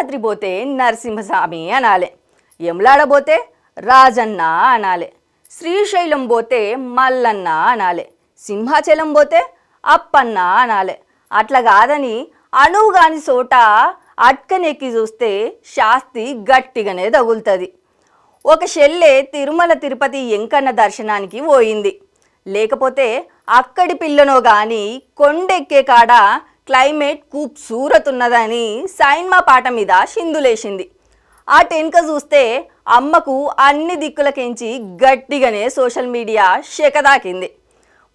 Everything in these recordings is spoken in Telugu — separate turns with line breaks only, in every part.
యాదాద్రి పోతే నరసింహస్వామి అనాలే, యమలాడ పోతే రాజన్న అనాలే, శ్రీశైలం పోతే మల్లన్న అనాలే, సింహాచలం పోతే అప్పన్న అనాలే. అట్లా కాదని అనువుగాని చోట అట్కనెక్కి చూస్తే శాస్తి గట్టిగానే తగులుతుంది. ఒక షెల్లె తిరుమల తిరుపతి ఎంకన్న దర్శనానికి పోయింది. లేకపోతే అక్కడి పిల్లనో కానీ కొండెక్కే కాడ క్లైమేట్ ఖూబ్సూరత్ ఉన్నదని సైన్మా పాట మీద సింధులేసింది. ఆ టెన్క చూస్తే అమ్మకు అన్ని దిక్కులకించి గట్టిగానే సోషల్ మీడియా శెకదాకింది.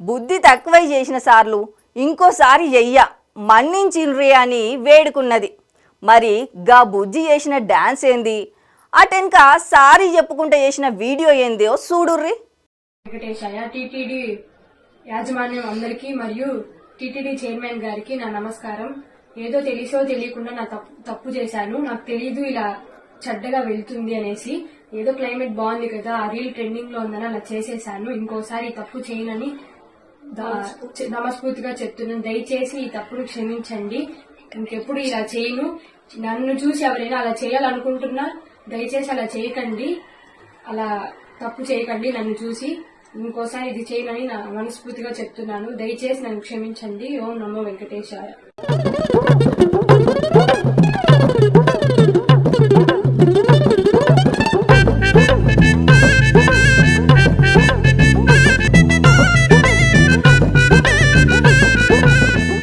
బుద్ధి తక్కువై చేసిన సార్లు ఇంకోసారి చెయ్య మన్నించిన్రి అని వేడుకున్నది. మరి గా బుజ్జి చేసిన డాన్స్ ఏంది, అటెన్క సారీ చెప్పుకుంటే చేసిన వీడియో ఏందో చూడుర్రి.
వెంకటేశయ్య టీటీడీ యాజమాన్యం అందరికీ మరియు టీటీడీ చైర్మన్ గారికి నా నమస్కారం. ఏదో తెలిసో తెలియకుండా నా తప్పు చేశాను. నాకు తెలీదు ఇలా చెడ్డగా వెళ్తుంది అనేసి. ఏదో క్లైమేట్ బాగుంది కదా, ఆ రీల్ ట్రెండింగ్ లో ఉందని అలా చేసేసాను. ఇంకోసారి ఈ తప్పు చేయనని నమస్ఫూర్తిగా చెప్తున్నాను. దయచేసి ఈ తప్పును క్షమించండి. ఇంకెప్పుడు ఇలా చేయను. నన్ను చూసి ఎవరైనా అలా చేయాలనుకుంటున్నా దయచేసి అలా చేయకండి, అలా తప్పు చేయకండి. నన్ను చూసి ఇంకోసారి ఇది చేయనని నా మనస్ఫూర్తిగా చెప్తున్నాను. దయచేసి నన్ను క్షమించండి. ఓం నమో వెంకటేశాయ.